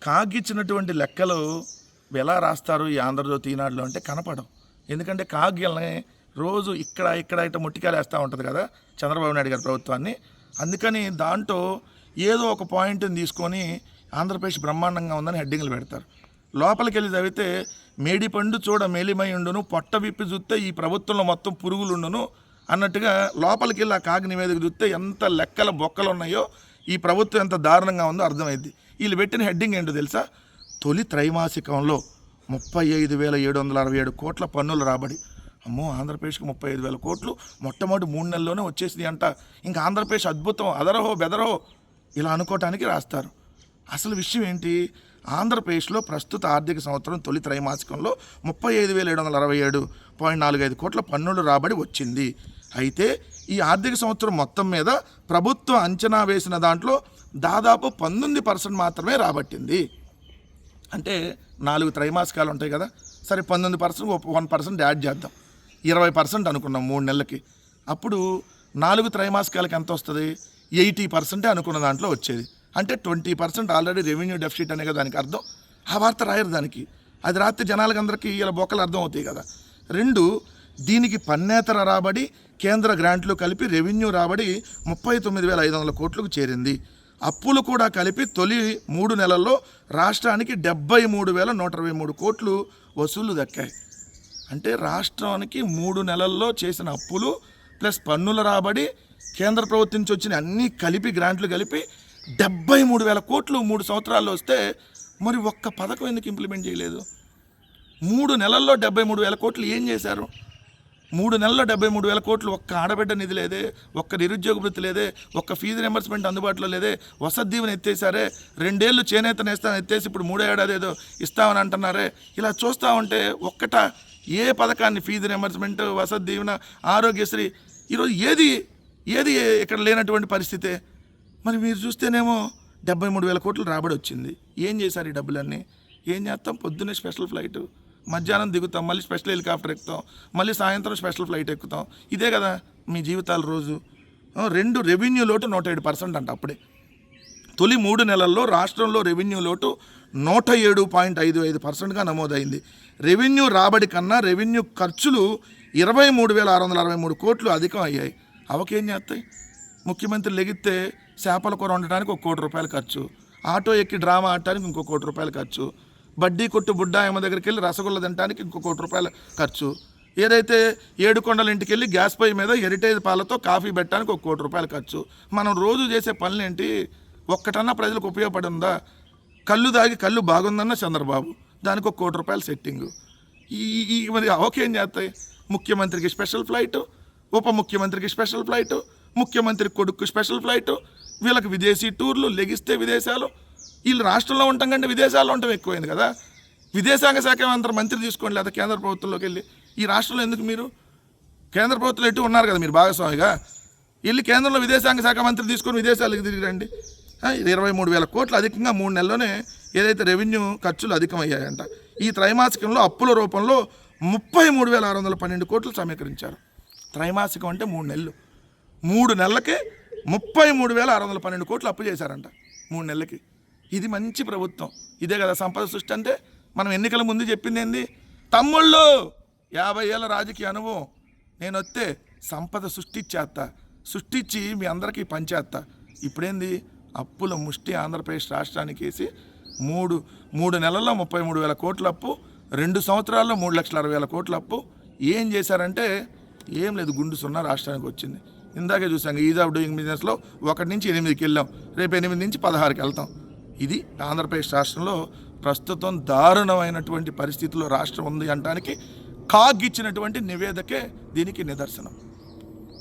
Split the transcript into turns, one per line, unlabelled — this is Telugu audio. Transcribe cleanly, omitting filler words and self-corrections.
కాగిచ్చినటువంటి లెక్కలు ఎలా రాస్తారు ఈ ఆంధ్రజ్యోతి ఈనాడులో అంటే కనపడం. ఎందుకంటే కాగ్యల్ని రోజు ఇక్కడ ఇట్లా ముట్టికాయలు వేస్తూ ఉంటుంది కదా చంద్రబాబు నాయుడు గారి ప్రభుత్వాన్ని. అందుకని దాంట్లో ఏదో ఒక పాయింట్ని తీసుకొని ఆంధ్రప్రదేశ్ బ్రహ్మాండంగా ఉందని హెడ్డింగ్లు పెడతారు. లోపలికి వెళ్ళి చదివితే మేడిపండు చూడ మేలిమై ఉండును, పొట్ట విప్పి చూస్తే ఈ ప్రభుత్వంలో మొత్తం పురుగులుండును అన్నట్టుగా లోపలికి వెళ్ళి ఆ కాగి నివేదిక చూస్తే ఎంత లెక్కల బొక్కలు ఉన్నాయో, ఈ ప్రభుత్వం ఎంత దారుణంగా ఉందో అర్థమైంది. వీళ్ళు పెట్టిన హెడ్డింగ్ ఏంటో తెలుసా? తొలి త్రైమాసికంలో 35,767 కోట్ల పన్నుల రాబడి. అమ్మో, ఆంధ్రప్రదేశ్కి 35,000 కోట్లు మొట్టమొదటి 3 నెలల్లోనే వచ్చేసింది అంట. ఇంకా ఆంధ్రప్రదేశ్ అద్భుతం, అదరహో బెదరహో ఇలా అనుకోవటానికి రాస్తారు. అసలు విషయం ఏంటి? ఆంధ్రప్రదేశ్లో ప్రస్తుత ఆర్థిక సంవత్సరం తొలి త్రైమాసికంలో 35,767.45 కోట్ల పన్నుల రాబడి వచ్చింది. అయితే ఈ ఆర్థిక సంవత్సరం మొత్తం మీద ప్రభుత్వం అంచనా వేసిన దాంట్లో దాదాపు 19% మాత్రమే రాబట్టింది. అంటే 4 త్రైమాసికాలు ఉంటాయి కదా, సరే 19%, 1% యాడ్ చేద్దాం, 20% అనుకున్నాం 3 నెలలకి. అప్పుడు 4 త్రైమాసికాలకి ఎంత వస్తుంది? 80% అనుకున్న దాంట్లో వచ్చేది. అంటే 20% ఆల్రెడీ రెవెన్యూ డెఫిసిట్ అనే కదా దానికి అర్థం. ఆ వార్త రాయరు దానికి. అది రాత్రి జనాలకు అందరికీ ఇలా బొక్కలు అర్థం అవుతాయి కదా. 2, దీనికి పన్నేతర రాబడి కేంద్ర గ్రాంట్లు కలిపి రెవెన్యూ రాబడి 39,500 కోట్లకు చేరింది. అప్పులు కూడా కలిపి తొలి 3 నెలల్లో రాష్ట్రానికి 73,123 కోట్లు వసూళ్లు దక్కాయి. అంటే రాష్ట్రానికి 3 నెలల్లో చేసిన అప్పులు ప్లస్ పన్నుల రాబడి కేంద్ర ప్రభుత్వం నుంచి వచ్చిన అన్నీ కలిపి గ్రాంట్లు కలిపి 73,000 కోట్లు 3 సంవత్సరాల్లో వస్తే మరి ఒక్క పథకం ఎందుకు ఇంప్లిమెంట్ చేయలేదు? 3 నెలల్లో 73,000 కోట్లు ఏం చేశారు? 3 నెలల్లో 73,000 కోట్లు ఒక్క ఆడబిడ్డ నిధి లేదే, ఒక్క నిరుద్యోగ వృత్తి లేదే, ఒక్క ఫీజు రింబర్స్మెంట్ అందుబాటులో లేదే, వసతి దీవెన ఎత్తేసారే, 2 ఏళ్ళు చేనేత నేస్తాను ఎత్తేసి ఇప్పుడు 3వ ఏడాది ఏదో ఇస్తామని అంటున్నారే. ఇలా చూస్తూ ఉంటే ఒక్కట ఏ పథకాన్ని, ఫీజు రింబర్స్మెంట్, వసతి దీవెన, ఆరోగ్యశ్రీ, ఈరోజు ఏది ఇక్కడ లేనటువంటి పరిస్థితే. మరి మీరు చూస్తేనేమో 73,000 కోట్లు రాబడి వచ్చింది. ఏం చేశారు ఈ డబ్బులన్నీ? ఏం చేస్తాం? పొద్దున్నే స్పెషల్ ఫ్లైట్, మధ్యాహ్నం దిగుతాం, మళ్ళీ స్పెషల్ హెలికాప్టర్ ఎక్కుతాం, మళ్ళీ సాయంత్రం స్పెషల్ ఫ్లైట్ ఎక్కుతాం. ఇదే కదా మీ జీవితాలు రోజు. 2 రెవెన్యూ లోటు 107% అంట. అప్పుడే తొలి 3 నెలల్లో రాష్ట్రంలో రెవెన్యూ లోటు 107.55%గా నమోదైంది. రెవెన్యూ రాబడి కన్నా రెవెన్యూ ఖర్చులు 23,663 కోట్లు అధికం అయ్యాయి. అవకేం చేస్తాయి? ముఖ్యమంత్రి లెగిస్తే చేపల కూర వండటానికి 1 కోటి రూపాయలు ఖర్చు, ఆటో ఎక్కి డ్రామా ఆడటానికి 1 కోటి రూపాయలు ఖర్చు, బడ్డీ కొట్టు బుడ్డాయమ్మ దగ్గరికి వెళ్ళి రసగుల్ల తినడానికి 1 కోటి రూపాయల ఖర్చు, ఏదైతే 7 కొండల ఇంటికి వెళ్ళి గ్యాస్ పొయ్యి మీద హెరిటేజ్ పాలతో కాఫీ పెట్టడానికి 1 కోటి రూపాయలు ఖర్చు. మనం రోజు చేసే పనులేంటి? ఒక్కటన్నా ప్రజలకు ఉపయోగపడి ఉందా? కళ్ళు దాగి కళ్ళు బాగుందన్న చంద్రబాబు, దానికి 1 కోటి రూపాయలు సెట్టింగు. ఈ మరి ఓకేం చేస్తాయి? ముఖ్యమంత్రికి స్పెషల్ ఫ్లైటు, ఉప ముఖ్యమంత్రికి స్పెషల్ ఫ్లైటు, ముఖ్యమంత్రి కొడుకు స్పెషల్ ఫ్లైటు, వీళ్ళకి విదేశీ టూర్లు, లెగిస్తే విదేశాలు. వీళ్ళు రాష్ట్రంలో ఉండటం కంటే విదేశాల్లో ఉండటం ఎక్కువైంది కదా. విదేశాంగ శాఖ మంత్రి తీసుకోండి, లేదా కేంద్ర ప్రభుత్వంలోకి వెళ్ళి. ఈ రాష్ట్రంలో ఎందుకు మీరు? కేంద్ర ప్రభుత్వంలో ఎటు ఉన్నారు కదా మీరు భాగస్వామిగా, వెళ్ళి కేంద్రంలో విదేశాంగ శాఖ మంత్రి తీసుకొని విదేశాలకు తిరిగి రండి. 23,000 కోట్లు అధికంగా 3 నెలల్లోనే ఏదైతే రెవెన్యూ ఖర్చులు అధికమయ్యాయంట. ఈ త్రైమాసికంలో అప్పుల రూపంలో 33,612 కోట్లు సమీకరించారు. త్రైమాసికం అంటే 3 నెలలు. 3 నెలలకే 33,612 కోట్లు అప్పు చేశారంట 3 నెలలకి. ఇది మంచి ప్రభుత్వం. ఇదే కదా సంపద సృష్టి అంటే. మనం ఎన్నికల ముందు చెప్పింది ఏంది? తమ్ముళ్ళు 50 ఏళ్ళ రాజకీయ అనుభవం, నేను వస్తే సంపద సృష్టించి మీ అందరికీ పంచేస్తా. ఇప్పుడేంది? అప్పుల ముష్టి ఆంధ్రప్రదేశ్ రాష్ట్రానికి వేసి 3 నెలల్లో 33,000 కోట్ల అప్పు, 2 సంవత్సరాల్లో 3,60,000 కోట్ల అప్పు. ఏం చేశారంటే ఏం లేదు, గుండు సున్నా రాష్ట్రానికి వచ్చింది. ఇందాకే చూసాం ఈజ్ ఆఫ్ డూయింగ్ బిజినెస్లో 1 నుంచి 8కి వెళ్ళాం, రేపు 8 నుంచి 16కి వెళ్తాం. ఇది ఆంధ్రప్రదేశ్ రాష్ట్రంలో ప్రస్తుతం దారుణమైనటువంటి పరిస్థితుల్లో రాష్ట్రం ఉంది అనడానికి కాగిచ్చినటువంటి నివేదికే దీనికి నిదర్శనం.